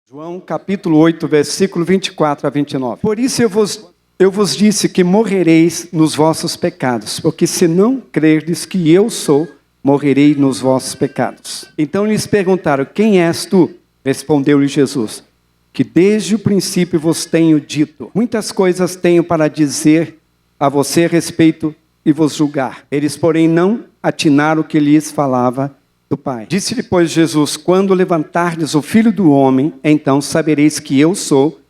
João capítulo 8, versículo 24 a 29. Por isso eu vos disse que morrereis nos vossos pecados, porque se não crerdes que eu sou, morrerei nos vossos pecados. Então lhes perguntaram: quem és tu? Respondeu-lhe Jesus: que desde o princípio vos tenho dito. Muitas coisas tenho para dizer a você a respeito e vos julgar. Eles, porém, não atinaram o que lhes falava do Pai. Disse-lhe, pois, Jesus: quando levantardes o Filho do Homem, então sabereis que eu sou,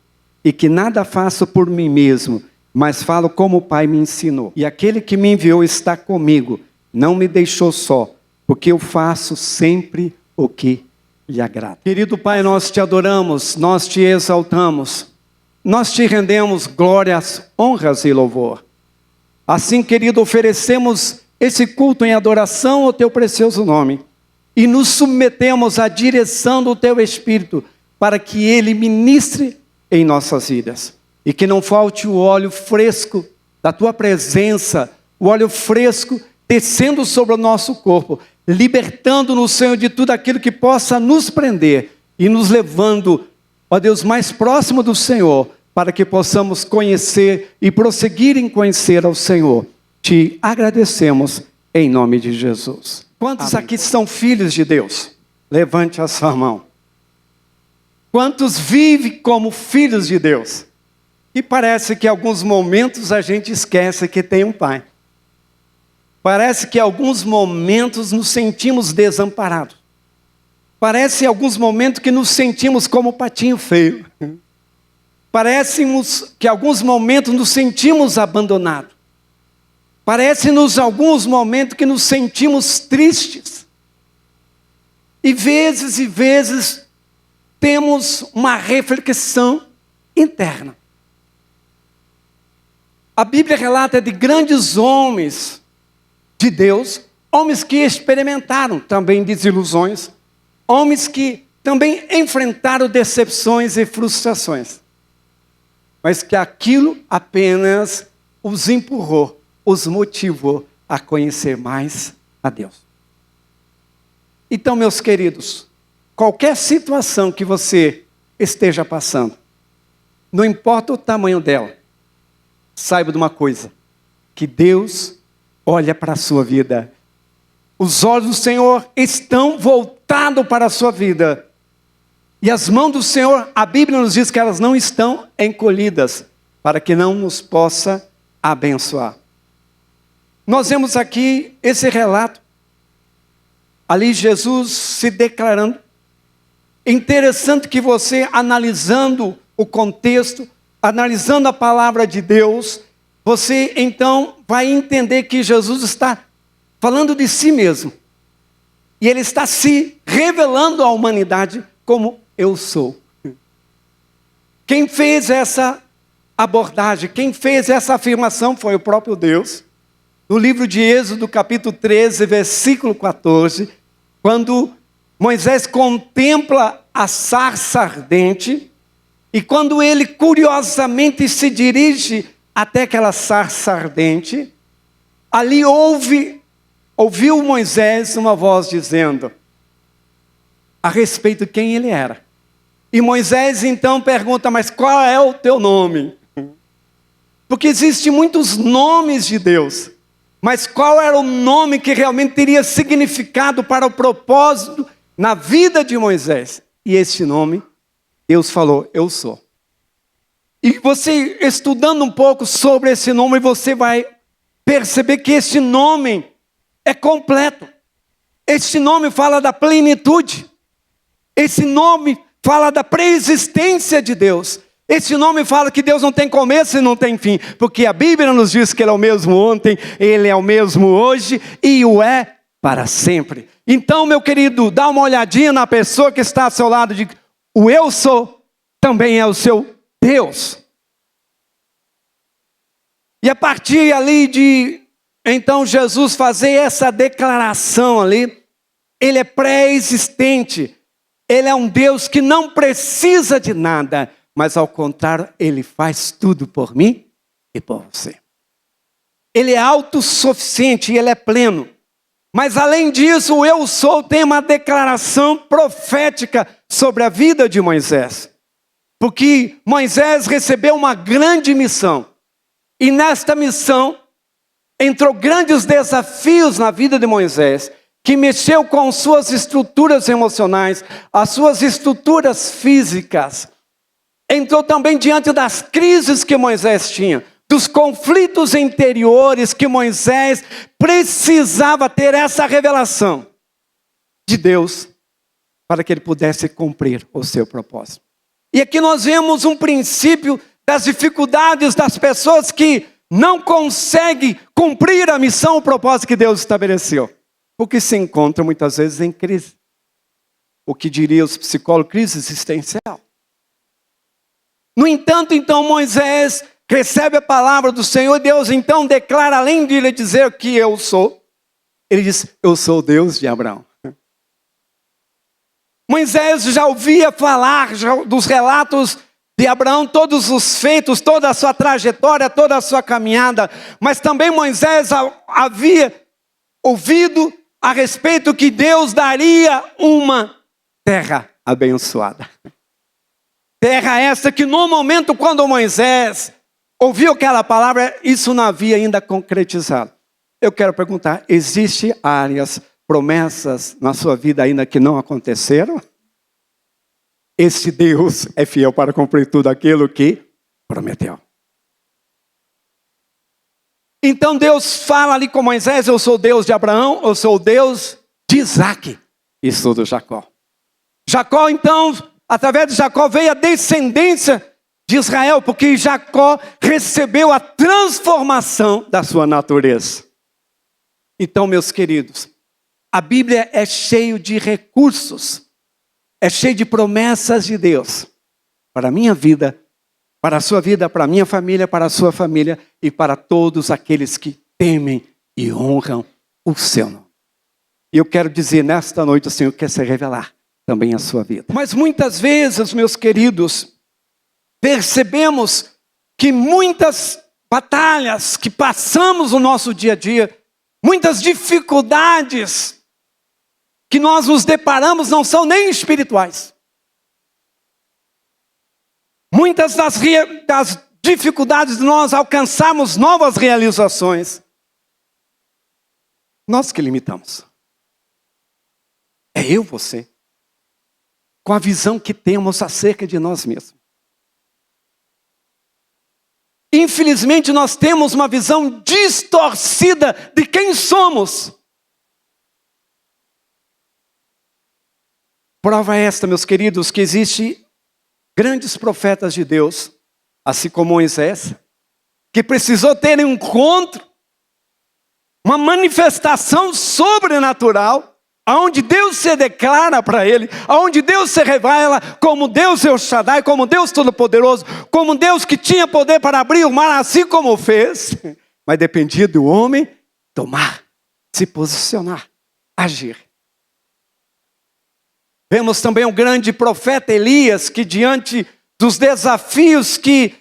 e que nada faço por mim mesmo, mas falo como o Pai me ensinou. E aquele que me enviou está comigo, não me deixou só, porque eu faço sempre o que lhe agrada. Querido Pai, nós te adoramos, nós te exaltamos, nós te rendemos glórias, honras e louvor. Assim, querido, oferecemos esse culto em adoração ao teu precioso nome e nos submetemos à direção do teu Espírito para que ele ministre em nossas vidas e que não falte o óleo fresco da tua presença, o óleo fresco descendo sobre o nosso corpo, libertando-nos, Senhor, de tudo aquilo que possa nos prender e nos levando, ó Deus, mais próximo do Senhor, para que possamos conhecer e prosseguir em conhecer ao Senhor. Te agradecemos em nome de Jesus. Quantos Amém. Aqui são filhos de Deus? Levante a sua mão. Quantos vivem como filhos de Deus? E parece que em alguns momentos a gente esquece que tem um Pai. Parece que em alguns momentos nos sentimos desamparados. Parece em alguns momentos que nos sentimos como patinho feio. Parece que em alguns momentos nos sentimos abandonados. Parece-nos alguns momentos que nos sentimos tristes. E vezes temos uma reflexão interna. A Bíblia relata de grandes homens de Deus, homens que experimentaram também desilusões, homens que também enfrentaram decepções e frustrações, mas que aquilo apenas os empurrou, os motivou a conhecer mais a Deus. Então, meus queridos, qualquer situação que você esteja passando, não importa o tamanho dela, saiba de uma coisa, que Deus olha para a sua vida. Os olhos do Senhor estão voltados para a sua vida. E as mãos do Senhor, a Bíblia nos diz que elas não estão encolhidas, para que não nos possa abençoar. Nós vemos aqui esse relato, ali Jesus se declarando. Interessante que você, analisando o contexto, analisando a palavra de Deus, você então vai entender que Jesus está falando de si mesmo. E ele está se revelando à humanidade como eu sou. Quem fez essa abordagem, quem fez essa afirmação foi o próprio Deus. No livro de Êxodo, capítulo 13, versículo 14, quando Moisés contempla a sarça ardente, e quando ele curiosamente se dirige até aquela sarça ardente, ali ouviu Moisés uma voz dizendo a respeito de quem ele era. E Moisés então pergunta: mas qual é o teu nome? Porque existem muitos nomes de Deus, mas qual era o nome que realmente teria significado para o propósito na vida de Moisés? E esse nome, Deus falou: eu sou. E você, estudando um pouco sobre esse nome, você vai perceber que esse nome é completo. Esse nome fala da plenitude. Esse nome fala da preexistência de Deus. Esse nome fala que Deus não tem começo e não tem fim, porque a Bíblia nos diz que Ele é o mesmo ontem, Ele é o mesmo hoje e o é para sempre. Então, meu querido, dá uma olhadinha na pessoa que está ao seu lado, de o eu sou também é o seu Deus. E a partir ali de, então, Jesus fazer essa declaração ali, Ele é pré-existente, Ele é um Deus que não precisa de nada, mas ao contrário, Ele faz tudo por mim e por você. Ele é autossuficiente e Ele é pleno. Mas além disso, o eu sou tem uma declaração profética sobre a vida de Moisés. Porque Moisés recebeu uma grande missão. E nesta missão, entrou grandes desafios na vida de Moisés, que mexeu com suas estruturas emocionais, as suas estruturas físicas. Entrou também diante das crises que Moisés tinha, dos conflitos interiores que Moisés precisava ter essa revelação de Deus para que ele pudesse cumprir o seu propósito. E aqui nós vemos um princípio das dificuldades das pessoas que não conseguem cumprir a missão, o propósito que Deus estabeleceu. Porque se encontram muitas vezes em crise. O que diriam os psicólogos, crise existencial. No entanto, então, Moisés recebe a palavra do Senhor, Deus então declara, além de ele dizer que eu sou, ele diz, eu sou o Deus de Abraão. Moisés já ouvia falar dos relatos de Abraão, todos os feitos, toda a sua trajetória, toda a sua caminhada, mas também Moisés havia ouvido a respeito que Deus daria uma terra abençoada. Terra essa que no momento quando Moisés ouviu aquela palavra, isso não havia ainda concretizado. Eu quero perguntar, existem áreas, promessas na sua vida ainda que não aconteceram? Esse Deus é fiel para cumprir tudo aquilo que prometeu. Então Deus fala ali com Moisés, eu sou o Deus de Abraão, eu sou o Deus de Isaac e sou do Jacó. Jacó então, através de Jacó veio a descendência de Israel, porque Jacó recebeu a transformação da sua natureza. Então, meus queridos, a Bíblia é cheia de recursos, é cheia de promessas de Deus para a minha vida, para a sua vida, para a minha família, para a sua família e para todos aqueles que temem e honram o seu nome. E eu quero dizer, nesta noite o Senhor quer se revelar também a sua vida. Mas muitas vezes, meus queridos, percebemos que muitas batalhas que passamos no nosso dia a dia, muitas dificuldades que nós nos deparamos não são nem espirituais. Muitas das dificuldades de nós alcançarmos novas realizações, nós que limitamos. É eu, você, com a visão que temos acerca de nós mesmos. Infelizmente, nós temos uma visão distorcida de quem somos. Prova esta, meus queridos, que existem grandes profetas de Deus, assim como Moisés, que precisou ter um encontro, uma manifestação sobrenatural, onde Deus se declara para ele, onde Deus se revela como Deus El Shaddai, como Deus Todo-Poderoso, como Deus que tinha poder para abrir o mar, assim como fez, mas dependia do homem tomar, se posicionar, agir. Vemos também o grande profeta Elias, que diante dos desafios que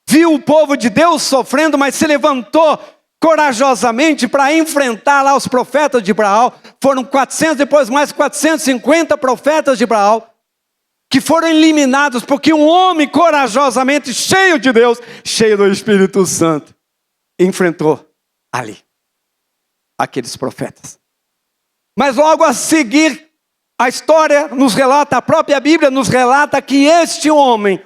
viu o povo de Deus sofrendo, mas se levantou corajosamente para enfrentar lá os profetas de Baal. Foram 400, depois mais 450 profetas de Baal, que foram eliminados, porque um homem corajosamente, cheio de Deus, cheio do Espírito Santo, enfrentou ali aqueles profetas. Mas logo a seguir, a história nos relata, a própria Bíblia nos relata que este homem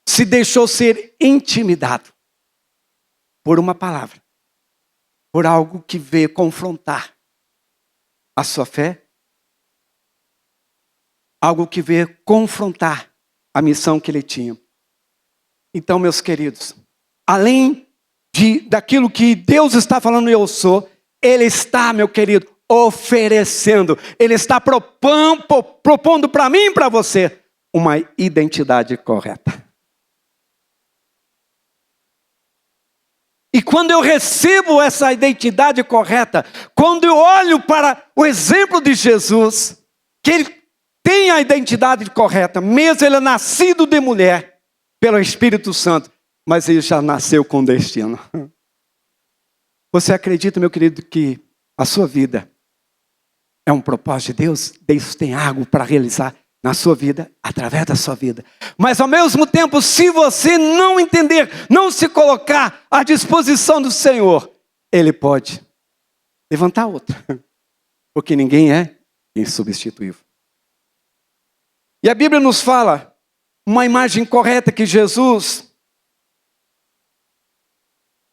se deixou ser intimidado por uma palavra, por algo que veio confrontar a sua fé, algo que veio confrontar a missão que ele tinha. Então, meus queridos, além daquilo que Deus está falando, eu sou, Ele está, meu querido, oferecendo, Ele está propondo para mim e para você uma identidade correta. E quando eu recebo essa identidade correta, quando eu olho para o exemplo de Jesus, que Ele tem a identidade correta, mesmo Ele é nascido de mulher, pelo Espírito Santo, mas Ele já nasceu com destino. Você acredita, meu querido, que a sua vida é um propósito de Deus? Deus tem algo para realizar na sua vida, através da sua vida. Mas ao mesmo tempo, se você não entender, não se colocar à disposição do Senhor, Ele pode levantar outra. Porque ninguém é insubstituível. E a Bíblia nos fala uma imagem correta que Jesus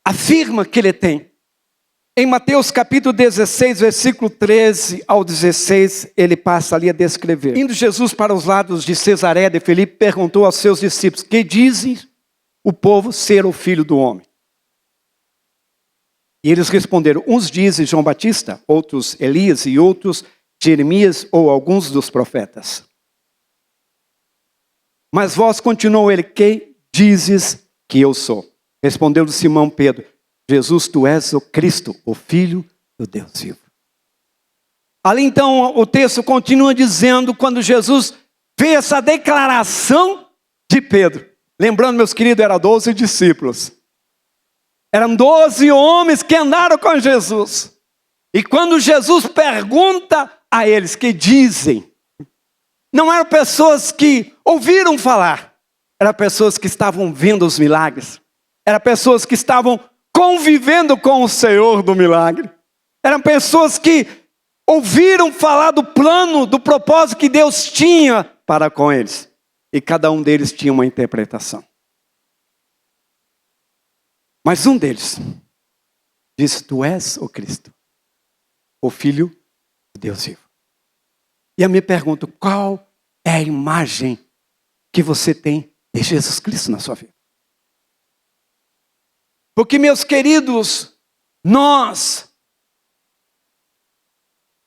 afirma que Ele tem. Em Mateus capítulo 16, versículo 13 ao 16, ele passa ali a descrever. Indo Jesus para os lados de Cesareia de Filipe, perguntou aos seus discípulos: que dizem o povo ser o Filho do Homem? E eles responderam: uns dizem João Batista, outros Elias e outros Jeremias ou alguns dos profetas. Mas vós, continuou ele, quem dizes que eu sou? Respondeu-lhe Simão Pedro: Jesus, tu és o Cristo, o Filho do Deus vivo. Ali então o texto continua dizendo, quando Jesus fez essa declaração de Pedro. Lembrando, meus queridos, eram 12 discípulos. Eram 12 homens que andaram com Jesus. E quando Jesus pergunta a eles que dizem, não eram pessoas que ouviram falar. Eram pessoas que estavam vendo os milagres. Eram pessoas que estavam convivendo com o Senhor do milagre. Eram pessoas que ouviram falar do plano, do propósito que Deus tinha para com eles. E cada um deles tinha uma interpretação. Mas um deles disse: tu és o Cristo, o Filho de Deus vivo. E eu me pergunto, qual é a imagem que você tem de Jesus Cristo na sua vida? Porque, meus queridos, nós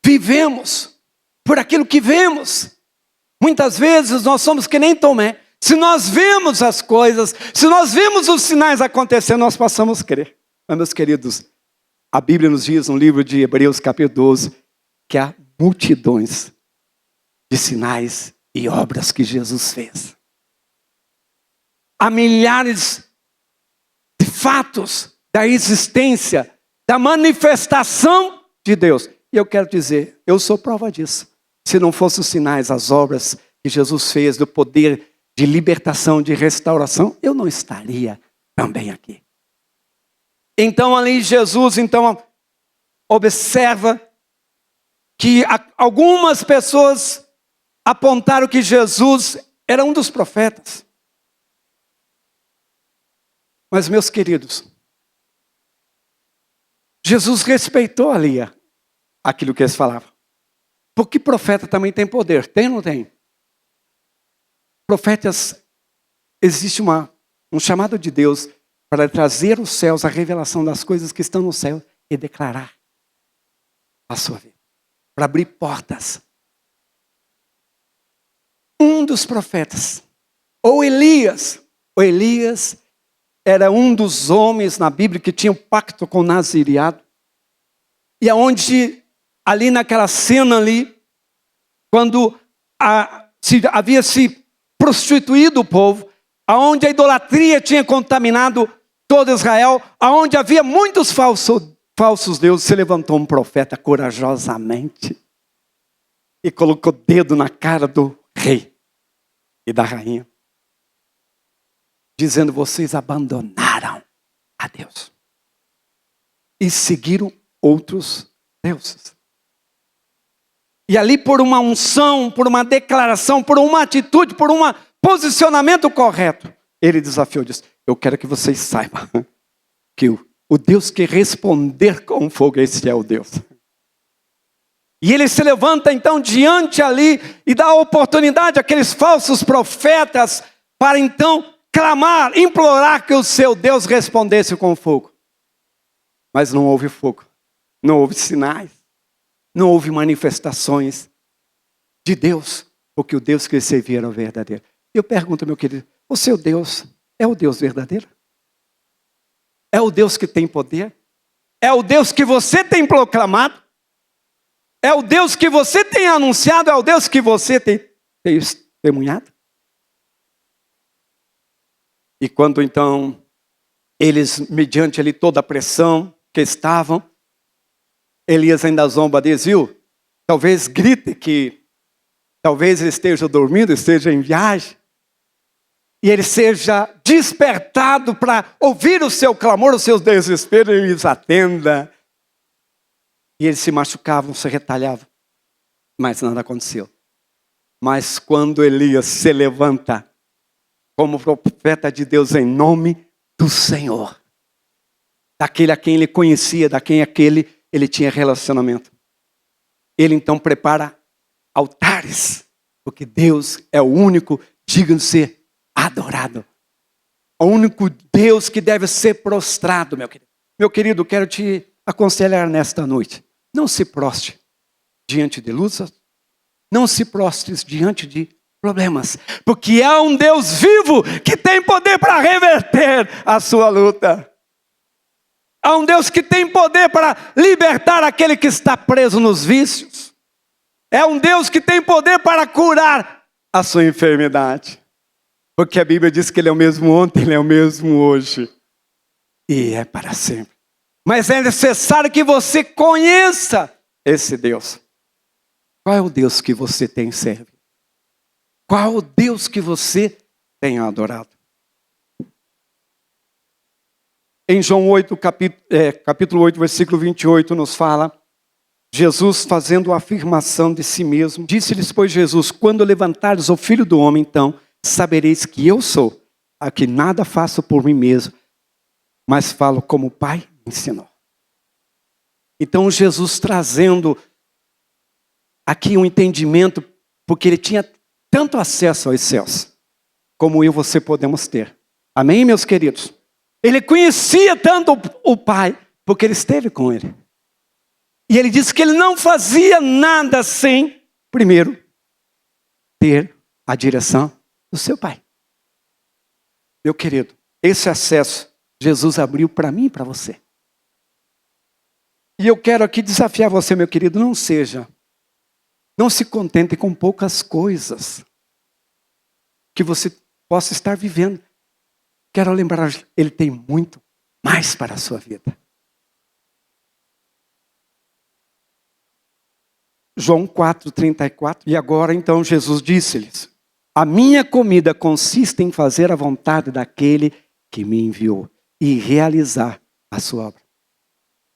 vivemos por aquilo que vemos. Muitas vezes nós somos que nem Tomé. Se nós vemos as coisas, se nós vemos os sinais acontecendo, nós passamos a crer. Mas, meus queridos, a Bíblia nos diz no livro de Hebreus capítulo 12, que há multidões de sinais e obras que Jesus fez. Há milhares de fatos da existência, da manifestação de Deus. E eu quero dizer, eu sou prova disso. Se não fossem os sinais, as obras que Jesus fez, do poder de libertação, de restauração, eu não estaria também aqui. Então ali Jesus, observa que algumas pessoas apontaram que Jesus era um dos profetas. Mas, meus queridos, Jesus respeitou ali aquilo que eles falavam. Porque profeta também tem poder, tem ou não tem? Profetas, existe um chamado de Deus para trazer aos céus a revelação das coisas que estão no céu e declarar a sua vida. Para abrir portas. Um dos profetas, ou Elias era um dos homens na Bíblia que tinha um pacto com o nazireado. E aonde, ali naquela cena ali, quando havia se prostituído o povo, aonde a idolatria tinha contaminado todo Israel, aonde havia muitos falsos deuses, se levantou um profeta corajosamente e colocou o dedo na cara do rei e da rainha, dizendo: vocês abandonaram a Deus e seguiram outros deuses. E ali, por uma unção, por uma declaração, por uma atitude, por um posicionamento correto, ele desafiou, disse: eu quero que vocês saibam que o Deus que responder com fogo, esse é o Deus. E ele se levanta então diante ali e dá oportunidade àqueles falsos profetas para então clamar, implorar que o seu Deus respondesse com fogo. Mas não houve fogo, não houve sinais, não houve manifestações de Deus, porque o Deus que eles serviam era o verdadeiro. Eu pergunto, meu querido, o seu Deus é o Deus verdadeiro? É o Deus que tem poder? É o Deus que você tem proclamado? É o Deus que você tem anunciado? É o Deus que você tem testemunhado? E quando então eles, mediante ali toda a pressão que estavam, Elias ainda zomba, diz: viu? Talvez grite que Talvez ele esteja dormindo, esteja em viagem. E ele seja despertado para ouvir o seu clamor, o seu desespero, e eles atenda. E eles se machucavam, se retalhavam. Mas nada aconteceu. Mas quando Elias se levanta como profeta de Deus em nome do Senhor, daquele a quem ele conhecia, ele tinha relacionamento, ele então prepara altares, porque Deus é o único digno de ser adorado. O único Deus que deve ser prostrado, meu querido. Meu querido, quero te aconselhar nesta noite. Não se prostre diante de lutas. Não se prostre diante de problemas. Porque há um Deus vivo que tem poder para reverter a sua luta. Há um Deus que tem poder para libertar aquele que está preso nos vícios. É um Deus que tem poder para curar a sua enfermidade. Porque a Bíblia diz que Ele é o mesmo ontem, Ele é o mesmo hoje. E é para sempre. Mas é necessário que você conheça esse Deus. Qual é o Deus que você tem servido? Qual é o Deus que você tem adorado? Em João 8, capítulo 8, versículo 28, nos fala, Jesus fazendo a afirmação de si mesmo. Disse-lhes, pois, Jesus, quando levantares o Filho do Homem, então, sabereis que eu sou, a que nada faço por mim mesmo, mas falo como o Pai me ensinou. Então Jesus trazendo aqui um entendimento, porque ele tinha tanto acesso aos céus, como eu e você podemos ter. Amém, meus queridos? Ele conhecia tanto o Pai, porque ele esteve com ele. E ele disse que ele não fazia nada sem, primeiro, ter a direção do seu Pai. Meu querido, esse acesso Jesus abriu para mim e para você. E eu quero aqui desafiar você, meu querido, não se contente com poucas coisas que você possa estar vivendo. Quero lembrar, Ele tem muito mais para a sua vida. João 4, 34. E agora então Jesus disse-lhes, a minha comida consiste em fazer a vontade daquele que me enviou e realizar a sua obra.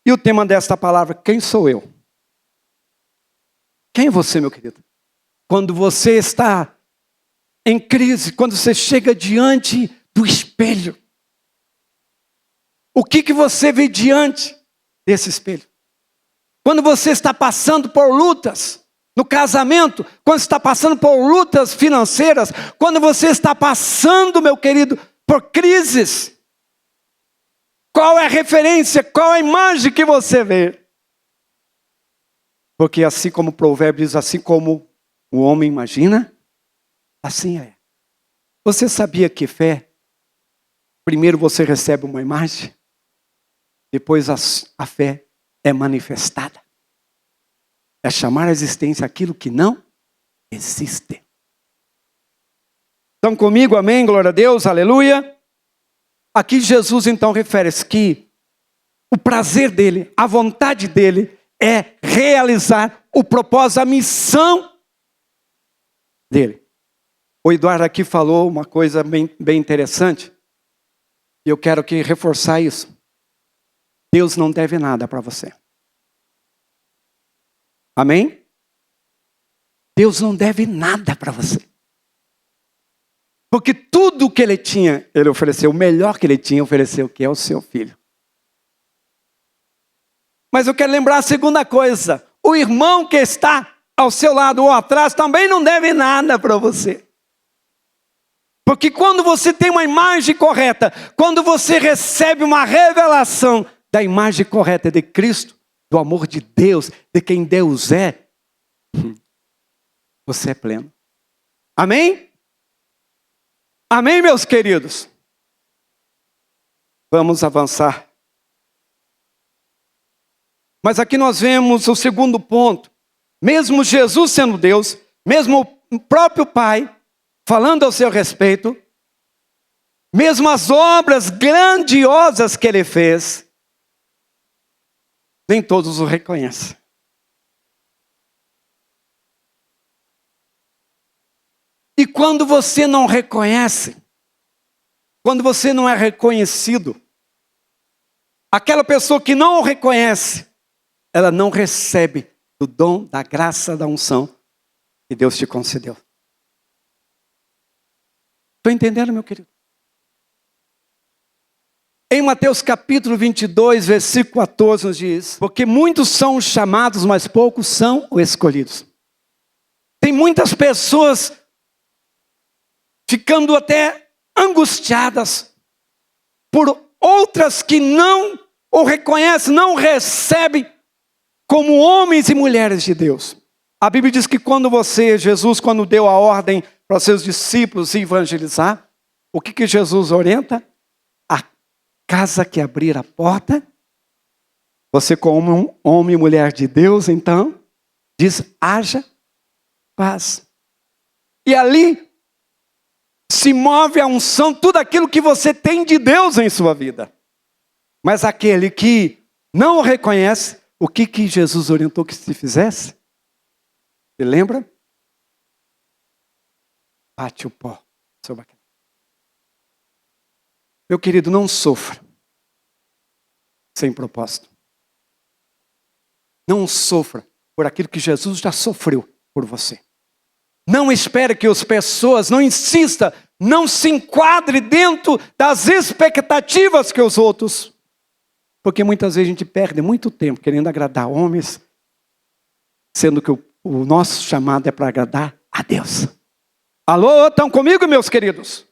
E o tema desta palavra, quem sou eu? Quem é você, meu querido? Quando você está em crise, quando você chega diante do espelho, o que você vê diante desse espelho? Quando você está passando por lutas no casamento, quando está passando por lutas financeiras, quando você está passando, meu querido, por crises, qual é a referência, qual é a imagem que você vê? Porque assim como o provérbio diz, assim como o homem imagina, assim é. Você sabia que fé, primeiro você recebe uma imagem, depois a fé é manifestada. É chamar à existência aquilo que não existe. Estão comigo? Amém? Glória a Deus, aleluia. Aqui Jesus então refere-se que o prazer dele, a vontade dele é realizar o propósito, a missão dele. O Eduardo aqui falou uma coisa bem interessante, e eu quero aqui reforçar isso. Deus não deve nada para você. Amém? Deus não deve nada para você. Porque tudo que ele tinha, ele ofereceu. O melhor que ele tinha, ofereceu, que é o seu filho. Mas eu quero lembrar a segunda coisa. O irmão que está ao seu lado ou atrás também não deve nada para você. Porque quando você tem uma imagem correta, quando você recebe uma revelação da imagem correta de Cristo, do amor de Deus, de quem Deus é, você é pleno. Amém? Amém, meus queridos? Vamos avançar. Mas aqui nós vemos o segundo ponto. Mesmo Jesus sendo Deus, mesmo o próprio Pai falando ao seu respeito, mesmo as obras grandiosas que ele fez, nem todos o reconhecem. E quando você não reconhece, quando você não é reconhecido, aquela pessoa que não o reconhece, ela não recebe o dom da graça da unção que Deus te concedeu. Estou entendendo, meu querido? Em Mateus capítulo 22, versículo 14, nos diz: porque muitos são os chamados, mas poucos são os escolhidos. Tem muitas pessoas ficando até angustiadas por outras que não o reconhecem, não recebem como homens e mulheres de Deus. A Bíblia diz que Jesus, quando deu a ordem para os seus discípulos evangelizar, o que Jesus orienta? A casa que abrir a porta, você como um homem e mulher de Deus, então, diz, haja paz. E ali se move a unção, tudo aquilo que você tem de Deus em sua vida. Mas aquele que não o reconhece, o que Jesus orientou que se fizesse? Você lembra? Bate o pó sobre aquela. Meu querido, não sofra sem propósito. Não sofra por aquilo que Jesus já sofreu por você. Não espere que as pessoas, não insista, não se enquadre dentro das expectativas que os outros. Porque muitas vezes a gente perde muito tempo querendo agradar homens, sendo que o nosso chamado é para agradar a Deus. Alô, estão comigo, meus queridos?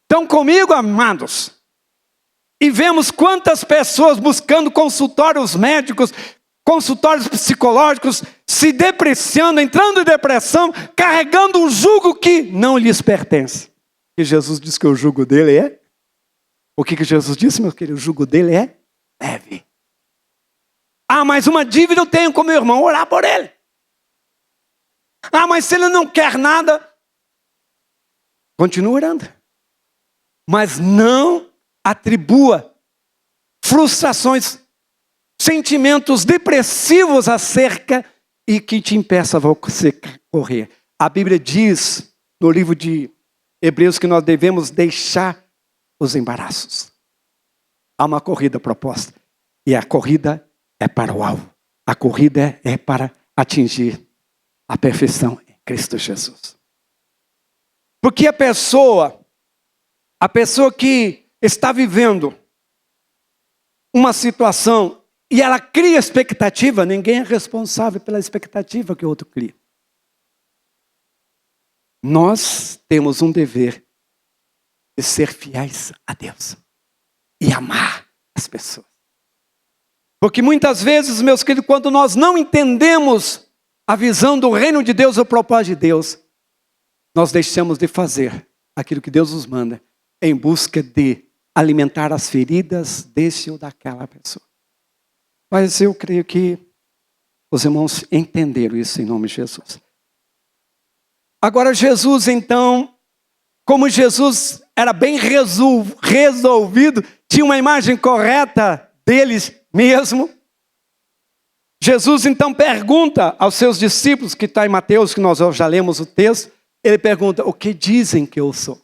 Estão comigo, amados? E vemos quantas pessoas buscando consultórios médicos, consultórios psicológicos, se depreciando, entrando em depressão, carregando um jugo que não lhes pertence. E Jesus disse que o jugo dele é? O que Jesus disse, meu querido? O jugo dele é leve. Ah, mas uma dívida eu tenho com meu irmão, orar por ele. Ah, mas se ele não quer nada, continue orando. Mas não atribua frustrações, sentimentos depressivos acerca e que te impeça você correr. A Bíblia diz no livro de Hebreus que nós devemos deixar os embaraços. Há uma corrida proposta e a corrida é para o alvo. A corrida é para atingir a perfeição em Cristo Jesus. Porque a pessoa que está vivendo uma situação e ela cria expectativa, ninguém é responsável pela expectativa que o outro cria. Nós temos um dever de ser fiéis a Deus e amar as pessoas. Porque muitas vezes, meus queridos, quando nós não entendemos a visão do reino de Deus, o propósito de Deus, nós deixamos de fazer aquilo que Deus nos manda em busca de alimentar as feridas desse ou daquela pessoa. Mas eu creio que os irmãos entenderam isso em nome de Jesus. Agora Jesus, então, como Jesus era bem resolvido, tinha uma imagem correta deles mesmo. Jesus então pergunta aos seus discípulos, que está em Mateus, que nós já lemos o texto, ele pergunta, o que dizem que eu sou?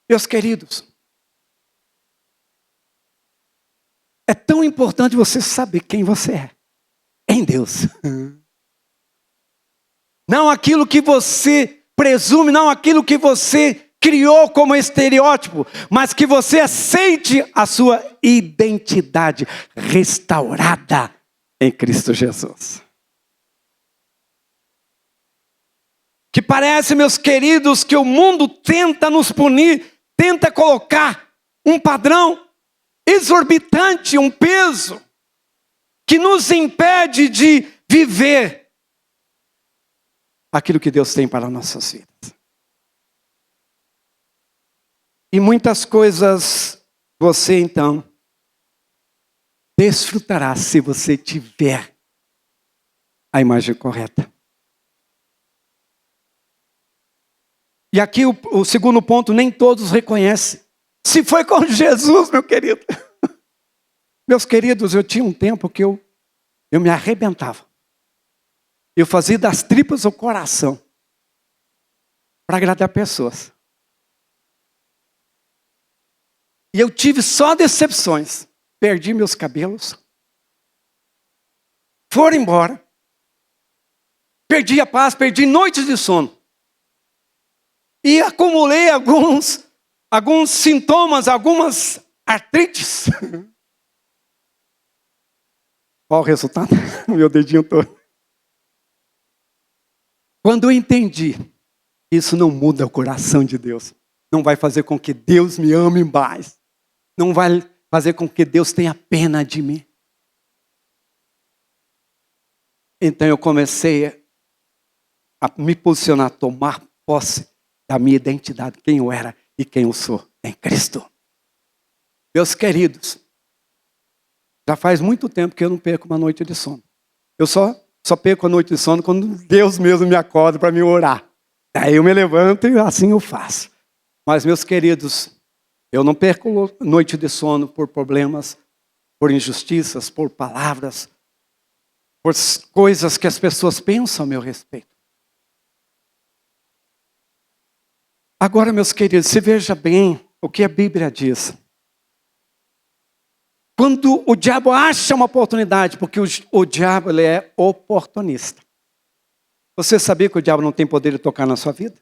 Meus queridos, é tão importante você saber quem você é em Deus. Não aquilo que você presume, não aquilo que você criou como estereótipo, mas que você aceite a sua identidade restaurada em Cristo Jesus. Que parece, meus queridos, que o mundo tenta nos punir, tenta colocar um padrão exorbitante, um peso, que nos impede de viver aquilo que Deus tem para nossas vidas. E muitas coisas você, então, desfrutará se você tiver a imagem correta. E aqui o segundo ponto, nem todos reconhecem. Se foi com Jesus, meu querido. Meus queridos, eu tinha um tempo que eu me arrebentava. Eu fazia das tripas o coração para agradar pessoas. E eu tive só decepções. Perdi meus cabelos. Foram embora. Perdi a paz, perdi noites de sono. E acumulei alguns sintomas, algumas artrites. Qual o resultado? Meu dedinho todo. Quando eu entendi, isso não muda o coração de Deus. Não vai fazer com que Deus me ame mais. Não vai fazer com que Deus tenha pena de mim. Então eu comecei a me posicionar, a tomar posse da minha identidade, quem eu era e quem eu sou em Cristo. Meus queridos, já faz muito tempo que eu não perco uma noite de sono. Eu só perco a noite de sono quando Deus mesmo me acorda para me orar. Aí eu me levanto e assim eu faço. Mas, meus queridos, eu não perco noite de sono por problemas, por injustiças, por palavras, por coisas que as pessoas pensam a meu respeito. Agora, meus queridos, se veja bem o que a Bíblia diz. Quando o diabo acha uma oportunidade, porque o diabo ele é oportunista. Você sabia que o diabo não tem poder de tocar na sua vida?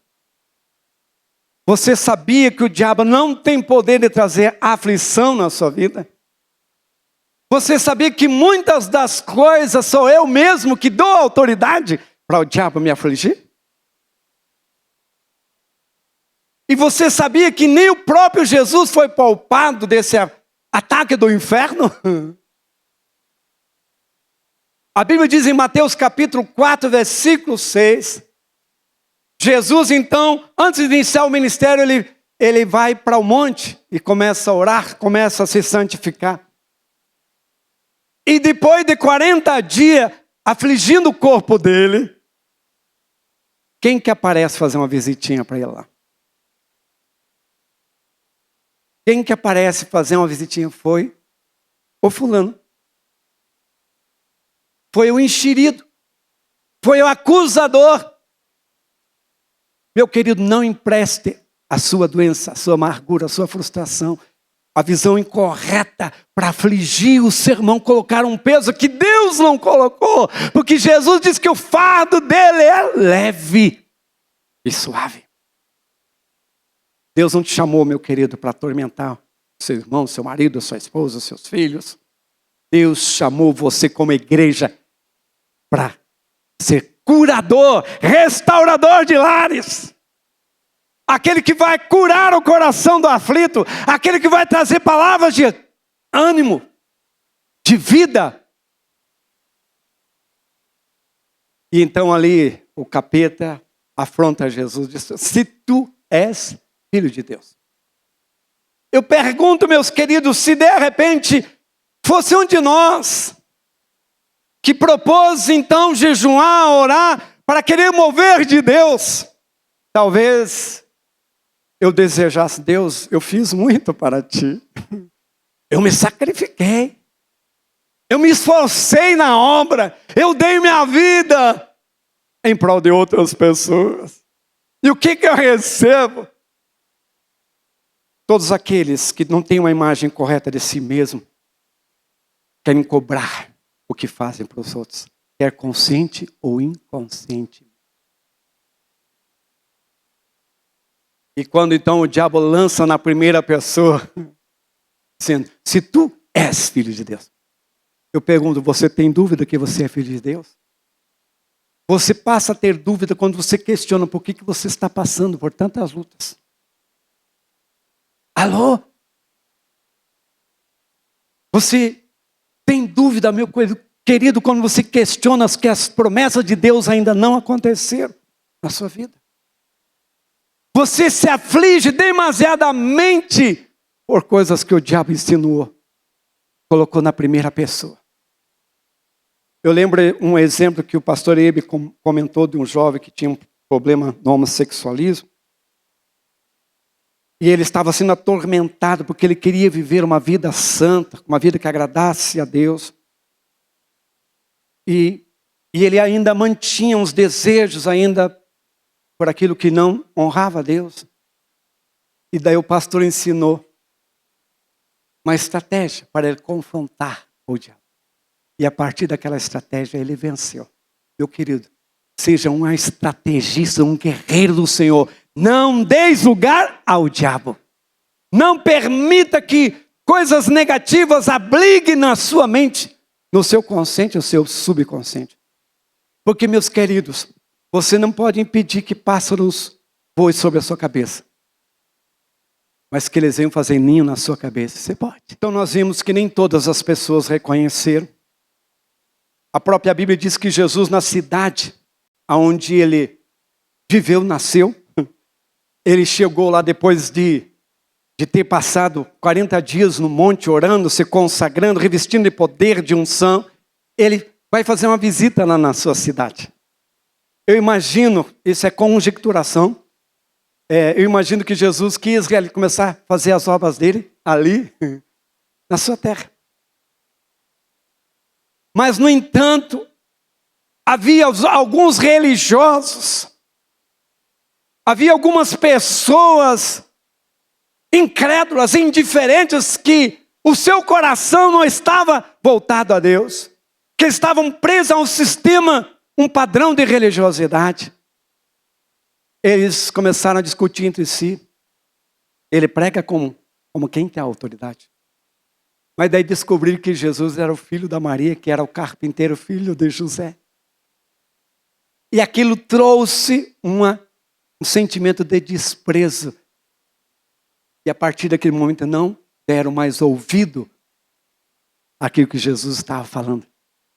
Você sabia que o diabo não tem poder de trazer aflição na sua vida? Você sabia que muitas das coisas sou eu mesmo que dou autoridade para o diabo me afligir? E você sabia que nem o próprio Jesus foi poupado desse ataque do inferno? A Bíblia diz em Mateus capítulo 4, versículo 6. Jesus então, antes de iniciar o ministério, ele vai para o monte e começa a orar, começa a se santificar. E depois de 40 dias, afligindo o corpo dele, quem que aparece fazer uma visitinha para ele lá? Quem que aparece fazer uma visitinha foi o fulano. Foi o enxerido. Foi o acusador. Meu querido, não empreste a sua doença, a sua amargura, a sua frustração, a visão incorreta para afligir o seu irmão, colocar um peso que Deus não colocou. Porque Jesus disse que o fardo dele é leve e suave. Deus não te chamou, meu querido, para atormentar seu irmão, seu marido, sua esposa, seus filhos. Deus chamou você como igreja para ser curador, restaurador de lares. Aquele que vai curar o coração do aflito. Aquele que vai trazer palavras de ânimo, de vida. E então ali o capeta afronta Jesus e diz: se tu és Filho de Deus. Eu pergunto, meus queridos, se de repente fosse um de nós que propôs então jejuar, orar, para querer mover de Deus, talvez eu desejasse: Deus, eu fiz muito para ti. Eu me sacrifiquei. Eu me esforcei na obra. Eu dei minha vida em prol de outras pessoas. E o que eu recebo? Todos aqueles que não têm uma imagem correta de si mesmo querem cobrar o que fazem para os outros, quer consciente ou inconsciente. E quando então o diabo lança na primeira pessoa, dizendo: se tu és filho de Deus. Eu pergunto: você tem dúvida que você é filho de Deus? Você passa a ter dúvida quando você questiona por que você está passando por tantas lutas. Alô? Você tem dúvida, meu querido, quando você questiona que as promessas de Deus ainda não aconteceram na sua vida? Você se aflige demasiadamente por coisas que o diabo insinuou, colocou na primeira pessoa. Eu lembro um exemplo que o pastor Ebe comentou de um jovem que tinha um problema no homossexualismo. E ele estava sendo atormentado porque ele queria viver uma vida santa, uma vida que agradasse a Deus. E E ele ainda mantinha uns desejos ainda por aquilo que não honrava a Deus. E daí o pastor ensinou uma estratégia para ele confrontar o diabo. E a partir daquela estratégia ele venceu. Meu querido, seja um estrategista, um guerreiro do Senhor. Não deis lugar ao diabo. Não permita que coisas negativas abriguem na sua mente, no seu consciente, no seu subconsciente. Porque, meus queridos, você não pode impedir que pássaros voem sobre a sua cabeça. Mas que eles venham fazer ninho na sua cabeça, você pode. Então nós vimos que nem todas as pessoas reconheceram. A própria Bíblia diz que Jesus, na cidade onde ele viveu, nasceu, ele chegou lá depois de ter passado 40 dias no monte orando, se consagrando, revestindo de poder, de unção. Ele vai fazer uma visita lá na sua cidade. Eu imagino, isso é conjecturação, eu imagino que Jesus quis começar a fazer as obras dele ali, na sua terra. Mas, no entanto, havia alguns religiosos, havia algumas pessoas incrédulas, indiferentes, que o seu coração não estava voltado a Deus, que estavam presos a um sistema, um padrão de religiosidade. Eles começaram a discutir entre si. Ele prega como quem tem a autoridade. Mas daí descobriram que Jesus era o filho da Maria, que era o carpinteiro, filho de José. E aquilo trouxe um sentimento de desprezo. E a partir daquele momento não deram mais ouvido àquilo que Jesus estava falando.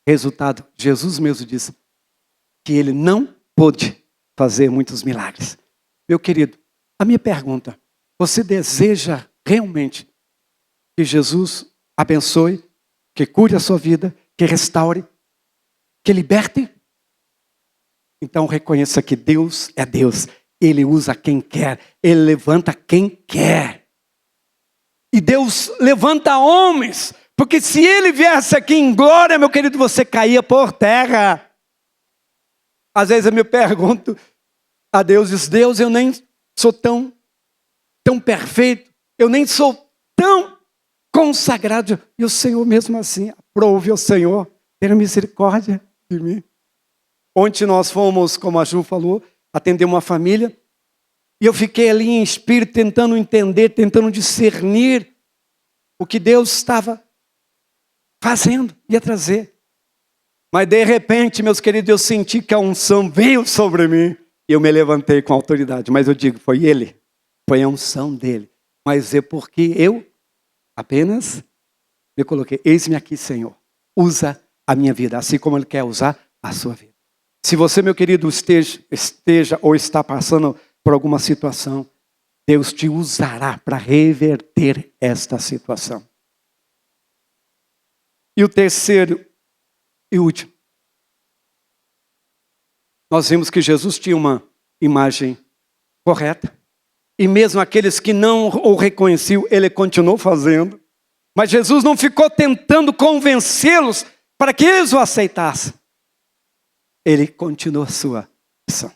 Resultado, Jesus mesmo disse que ele não pôde fazer muitos milagres. Meu querido, a minha pergunta, você deseja realmente que Jesus abençoe, que cure a sua vida, que restaure, que liberte? Então reconheça que Deus é Deus. Ele usa quem quer, Ele levanta quem quer. E Deus levanta homens, porque se Ele viesse aqui em glória, meu querido, você caía por terra. Às vezes eu me pergunto a Deus, diz, Deus, eu nem sou tão perfeito, eu nem sou tão consagrado. E o Senhor mesmo assim, aprove o Senhor, tenha misericórdia de mim. Ontem nós fomos, como a Ju falou, atender uma família, e eu fiquei ali em espírito, tentando entender, tentando discernir o que Deus estava fazendo, ia trazer. Mas de repente, meus queridos, eu senti que a unção veio sobre mim, e eu me levantei com autoridade. Mas eu digo, foi Ele, foi a unção dele. Mas é porque eu apenas me coloquei, eis-me aqui, Senhor, usa a minha vida, assim como Ele quer usar a sua vida. Se você, meu querido, esteja ou está passando por alguma situação, Deus te usará para reverter esta situação. E o terceiro e último. Nós vimos que Jesus tinha uma imagem correta. E mesmo aqueles que não o reconheciam, Ele continuou fazendo. Mas Jesus não ficou tentando convencê-los para que eles o aceitassem. Ele continuou a sua missão.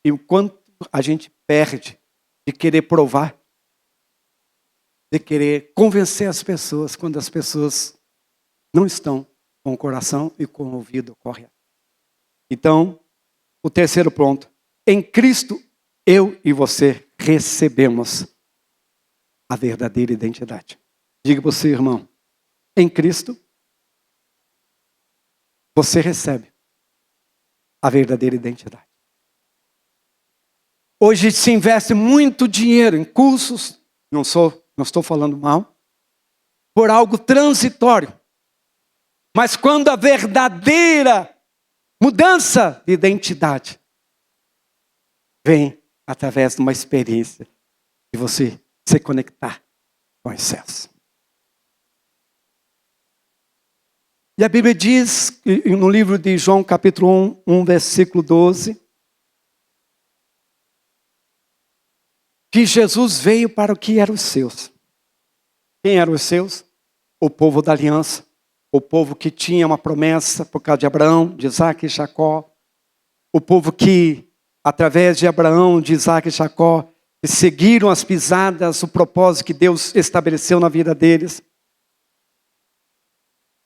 E o quanto a gente perde de querer provar, de querer convencer as pessoas, quando as pessoas não estão com o coração e com o ouvido correto. Então, o terceiro ponto. Em Cristo, eu e você recebemos a verdadeira identidade. Diga para você, irmão, em Cristo, você recebe a verdadeira identidade. Hoje se investe muito dinheiro em cursos, não estou falando mal, por algo transitório. Mas quando a verdadeira mudança de identidade vem através de uma experiência de você se conectar com os céus. E a Bíblia diz, no livro de João, capítulo 1, versículo 12, que Jesus veio para o que eram os seus. Quem eram os seus? O povo da aliança. o povo que tinha uma promessa por causa de Abraão, de Isaac e Jacó, o povo que, através de Abraão, de Isaac e Jacó, seguiram as pisadas, o propósito que Deus estabeleceu na vida deles.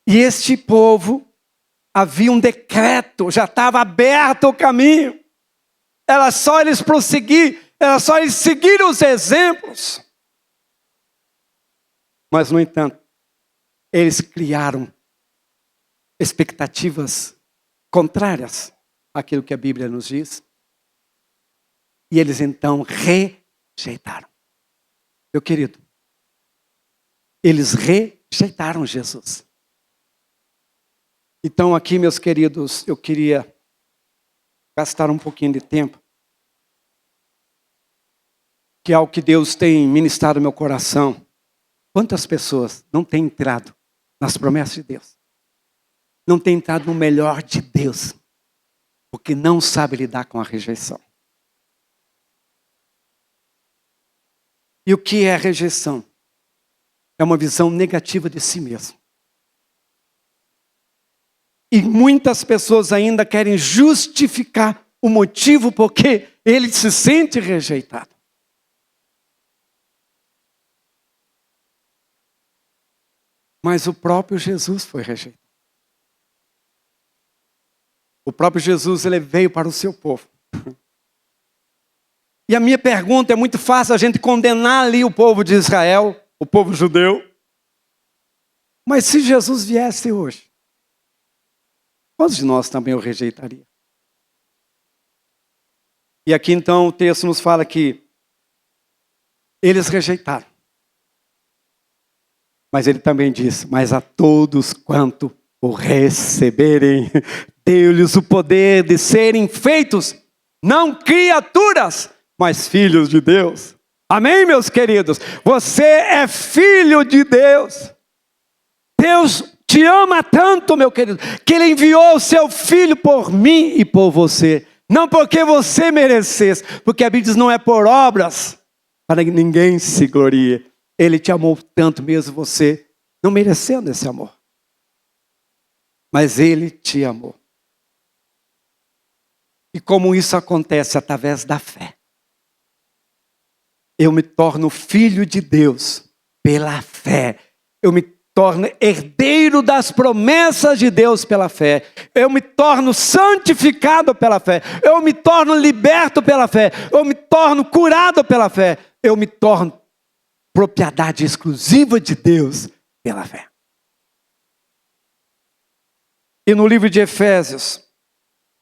E este povo, havia um decreto, já estava aberto o caminho. Era só eles prosseguir, era só eles seguirem os exemplos. Mas, no entanto, eles criaram expectativas contrárias àquilo que a Bíblia nos diz. E eles então rejeitaram. Meu querido, eles rejeitaram Jesus. Então aqui, meus queridos, eu queria gastar um pouquinho de tempo, que é algo que Deus tem ministrado no meu coração. Quantas pessoas não têm entrado nas promessas de Deus? Não têm entrado no melhor de Deus, porque não sabe lidar com a rejeição. E o que é a rejeição? É uma visão negativa de si mesmo. E muitas pessoas ainda querem justificar o motivo porque ele se sente rejeitado. Mas o próprio Jesus foi rejeitado. O próprio Jesus, ele veio para o seu povo. E a minha pergunta, é muito fácil a gente condenar ali o povo de Israel, o povo judeu. Mas se Jesus viesse hoje, quantos de nós também o rejeitaria? E aqui então o texto nos fala que eles rejeitaram. Mas ele também diz, mas a todos quanto o receberem, deu-lhes o poder de serem feitos, não criaturas, mas filhos de Deus. Amém, meus queridos? Você é filho de Deus. Deus te ama tanto, meu querido, que Ele enviou o seu Filho por mim e por você. Não porque você merecesse, porque a Bíblia diz não é por obras, para que ninguém se glorie. Ele te amou tanto mesmo você não merecendo esse amor. Mas Ele te amou. E como isso acontece? Através da fé. Eu me torno filho de Deus pela fé. Eu me torno herdeiro das promessas de Deus pela fé. Eu me torno santificado pela fé. Eu me torno liberto pela fé. Eu me torno curado pela fé. Eu me torno propriedade exclusiva de Deus pela fé. E no livro de Efésios,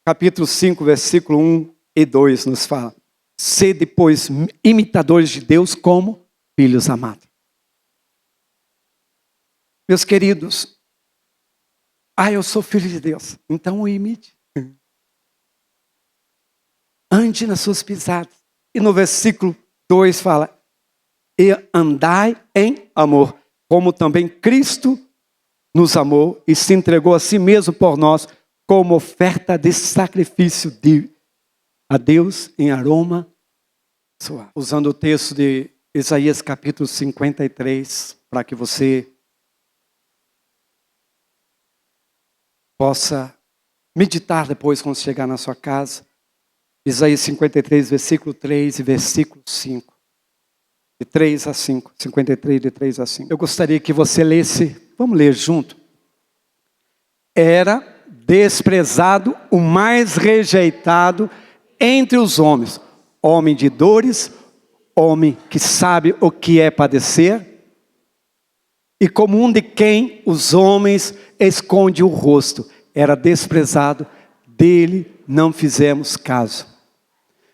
capítulo 5, versículo 1 e 2 nos fala: sede, pois, imitadores de Deus como filhos amados. Meus queridos, eu sou filho de Deus, então o imite. Ande nas suas pisadas. E no versículo 2 fala: e andai em amor, como também Cristo nos amou e se entregou a si mesmo por nós, como oferta de sacrifício a Deus em aroma suave. Usando o texto de Isaías capítulo 53, para que você possa meditar depois quando chegar na sua casa. Isaías 53, versículo 3 e versículo 5. De 3 a 5. 53, de 3 a 5. Eu gostaria que você lesse, vamos ler junto. Era desprezado, o mais rejeitado entre os homens. Homem de dores, homem que sabe o que é padecer. E como um de quem os homens escondem o rosto. Era desprezado, dele não fizemos caso.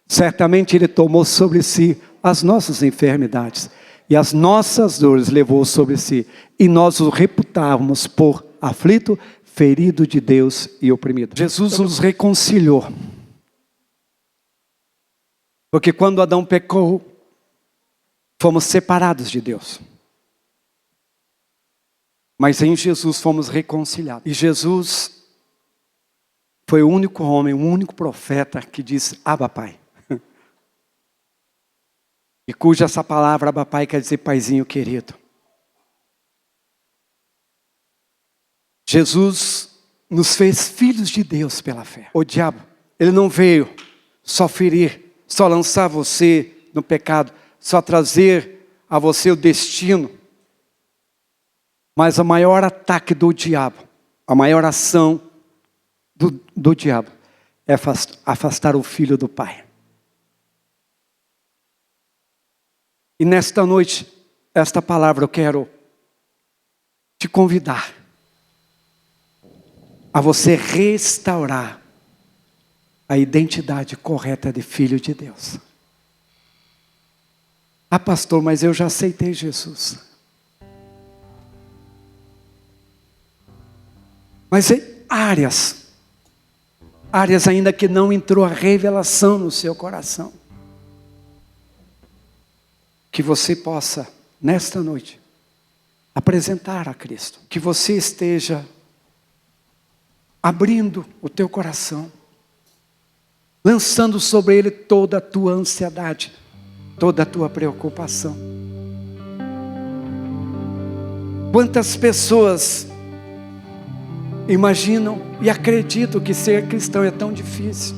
Certamente ele tomou sobre si as nossas enfermidades e as nossas dores levou sobre si, e nós o reputávamos por aflito, ferido de Deus e oprimido. Jesus nos reconciliou, porque quando Adão pecou, fomos separados de Deus, mas em Jesus fomos reconciliados. E Jesus foi o único homem, o único profeta que disse Abba Pai. E cuja essa palavra, Abba, Pai, quer dizer paizinho querido. Jesus nos fez filhos de Deus pela fé. O diabo, ele não veio só ferir, só lançar você no pecado, só trazer a você o destino. Mas o maior ataque do diabo, a maior ação do diabo é afastar o filho do Pai. E nesta noite, esta palavra eu quero te convidar a você restaurar a identidade correta de filho de Deus. Ah, pastor, mas eu já aceitei Jesus. Mas áreas ainda que não entrou a revelação no seu coração. Que você possa, nesta noite, apresentar a Cristo. Que você esteja abrindo o teu coração, lançando sobre Ele toda a tua ansiedade, toda a tua preocupação. Quantas pessoas imaginam e acreditam que ser cristão é tão difícil?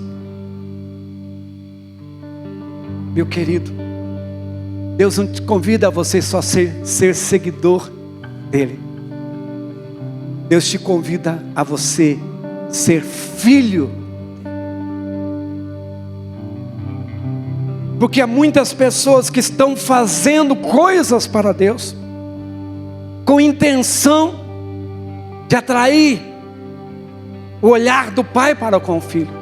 Meu querido, Deus não te convida a você só ser seguidor dEle. Deus te convida a você ser filho. Porque há muitas pessoas que estão fazendo coisas para Deus, com intenção de atrair o olhar do Pai para com o Filho.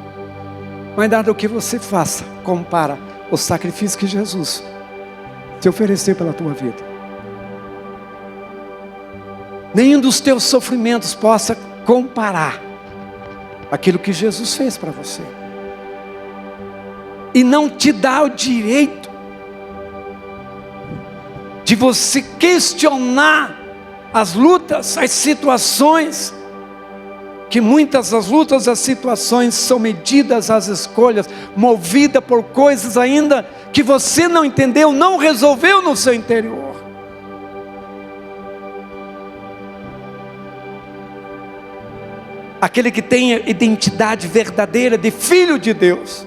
Mas nada do que você faça compara o sacrifício que Jesus te ofereceu pela tua vida. Nenhum dos teus sofrimentos possa comparar aquilo que Jesus fez para você. E não te dá o direito de você questionar as lutas, as situações, que muitas das lutas, as situações são medidas às escolhas, movidas por coisas ainda que você não entendeu, não resolveu no seu interior. Aquele que tem a identidade verdadeira de filho de Deus,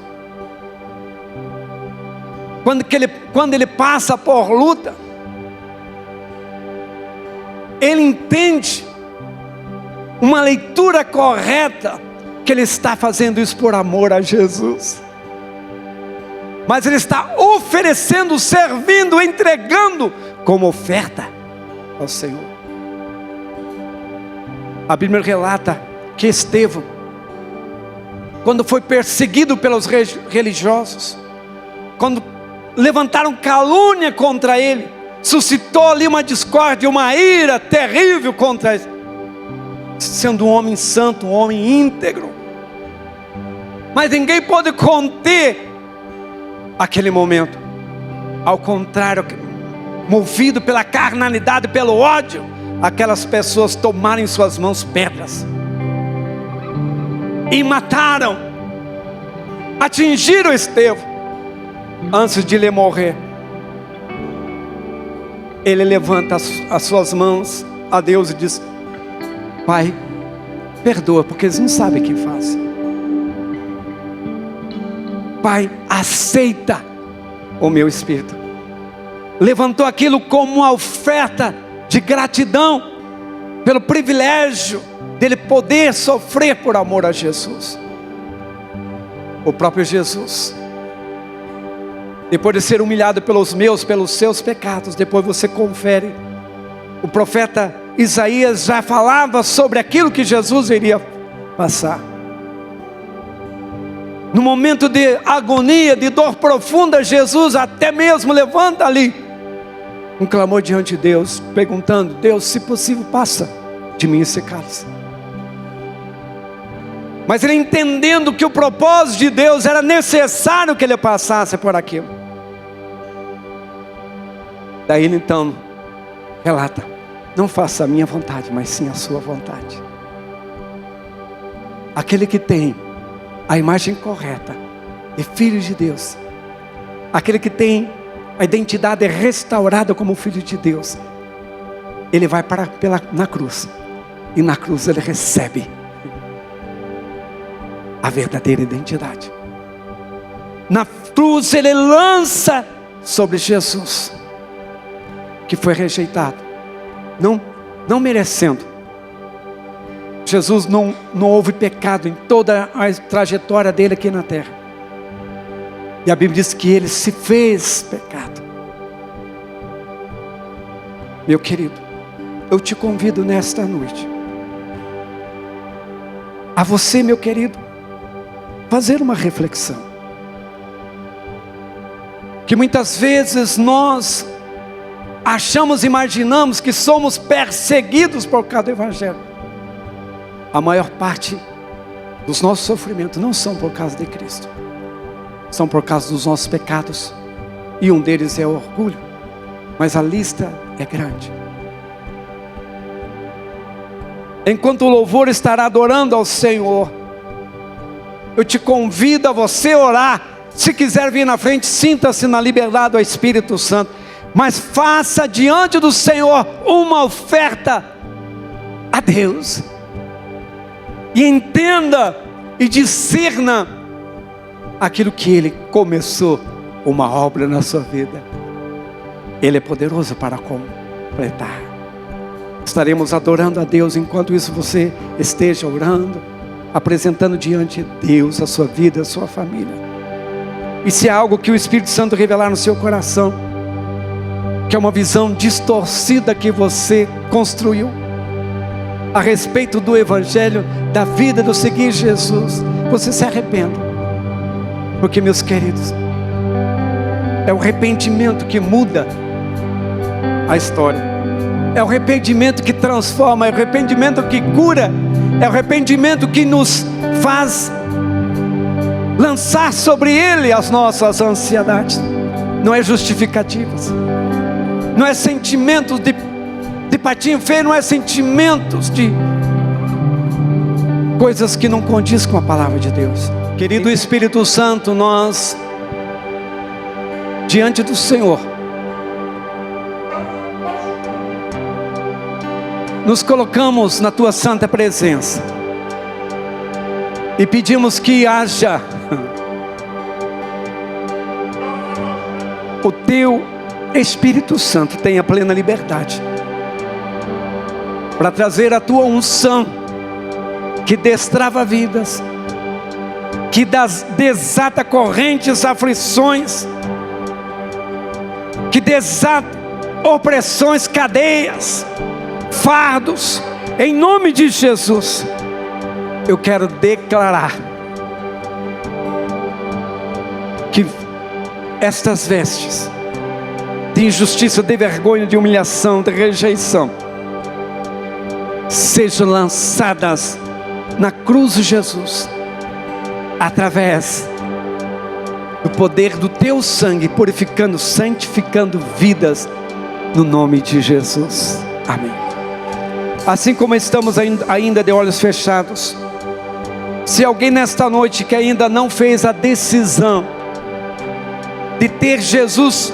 quando ele passa por luta, ele entende uma leitura correta, que ele está fazendo isso por amor a Jesus. Mas ele está oferecendo, servindo, entregando como oferta ao Senhor. A Bíblia relata que Estevão, quando foi perseguido pelos religiosos, quando levantaram calúnia contra ele, suscitou ali uma discórdia, uma ira terrível contra ele, sendo um homem santo, um homem íntegro. Mas ninguém pôde conter aquele momento. Ao contrário, movido pela carnalidade, pelo ódio, aquelas pessoas tomaram em suas mãos pedras e mataram, atingiram Estevão. Antes de ele morrer, ele levanta as suas mãos a Deus e diz: Pai, perdoa, porque eles não sabem o que fazem. Pai, aceita o meu espírito. Levantou aquilo como uma oferta de gratidão pelo privilégio dele poder sofrer por amor a Jesus. O próprio Jesus, depois de ser humilhado pelos seus pecados, depois você confere, o profeta Isaías já falava sobre aquilo que Jesus iria passar. No momento de agonia, de dor profunda, Jesus até mesmo levanta ali um clamor diante de Deus, perguntando: Deus, se possível, passa de mim esse cálice. Mas ele entendendo que o propósito de Deus era necessário que ele passasse por aquilo. Daí ele então relata: não faça a minha vontade, mas sim a sua vontade. Aquele que tem a imagem correta de filho de Deus, aquele que tem a identidade restaurada como filho de Deus, ele vai na cruz E na cruz ele recebe a verdadeira identidade. Na cruz ele lança sobre Jesus, que foi rejeitado, não merecendo. Jesus não houve pecado em toda a trajetória dele aqui na terra. E a Bíblia diz que ele se fez pecado. Meu querido, eu te convido nesta noite a você, meu querido, fazer uma reflexão. Que muitas vezes nós achamos, imaginamos que somos perseguidos por causa do Evangelho. A maior parte dos nossos sofrimentos não são por causa de Cristo, são por causa dos nossos pecados, e um deles é o orgulho, mas a lista é grande. Enquanto o louvor estará adorando ao Senhor, eu te convido a você orar. Se quiser vir na frente, sinta-se na liberdade do Espírito Santo, mas faça diante do Senhor uma oferta a Deus, e entenda e discerna aquilo que Ele começou, uma obra na sua vida. Ele é poderoso para completar. Estaremos adorando a Deus. Enquanto isso, você esteja orando, apresentando diante de Deus a sua vida, a sua família. E se há algo que o Espírito Santo revelar no seu coração, que é uma visão distorcida que você construiu a respeito do Evangelho, da vida, do seguir Jesus, você se arrependa. Porque, meus queridos, é o arrependimento que muda a história. É o arrependimento que transforma, é o arrependimento que cura, é o arrependimento que nos faz lançar sobre Ele as nossas ansiedades. Não é justificativas, não é sentimentos de patinho feio, não é sentimentos de coisas que não condiz com a palavra de Deus. Querido Espírito Santo, nós, diante do Senhor, nos colocamos na Tua santa presença e pedimos que haja o Teu Espírito Santo tenha plena liberdade para trazer a Tua unção que destrava vidas, que desata correntes, aflições, que desata opressões, cadeias, fardos. Em nome de Jesus, eu quero declarar que estas vestes de injustiça, de vergonha, de humilhação, de rejeição, sejam lançadas na cruz de Jesus, através do poder do Teu sangue, purificando, santificando vidas, no nome de Jesus. Amém. Assim como estamos ainda de olhos fechados, se alguém nesta noite que ainda não fez a decisão de ter Jesus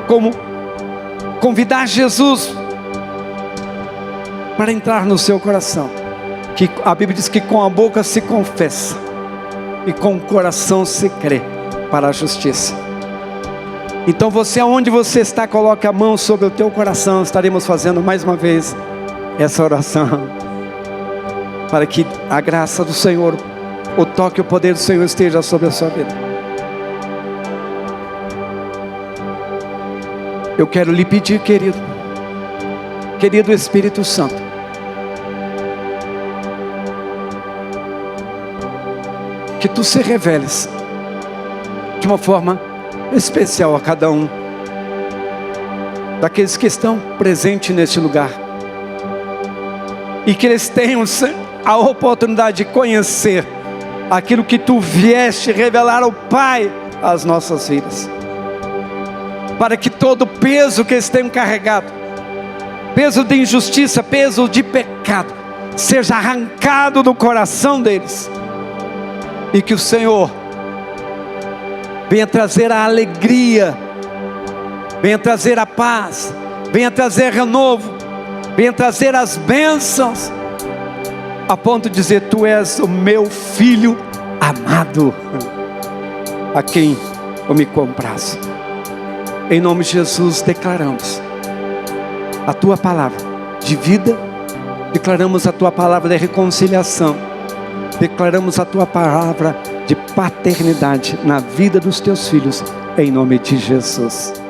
como, convidar Jesus para entrar no seu coração, que a Bíblia diz que com a boca se confessa e com o coração se crê para a justiça. Então você, aonde você está, coloque a mão sobre o teu coração. Estaremos fazendo mais uma vez essa oração, para que a graça do Senhor, o toque e o poder do Senhor esteja sobre a sua vida. Eu quero lhe pedir, querido Espírito Santo, que Tu se reveles de uma forma especial a cada um daqueles que estão presentes neste lugar, e que eles tenham a oportunidade de conhecer aquilo que Tu vieste revelar ao Pai às nossas vidas, para que todo peso que eles tenham carregado, peso de injustiça, peso de pecado, seja arrancado do coração deles, e que o Senhor venha trazer a alegria, venha trazer a paz, venha trazer renovo, venha trazer as bênçãos, a ponto de dizer: tu és o meu filho amado, a quem eu me comprazo. Em nome de Jesus declaramos a tua palavra de vida, declaramos a tua palavra de reconciliação, declaramos a tua palavra de paternidade na vida dos teus filhos, em nome de Jesus.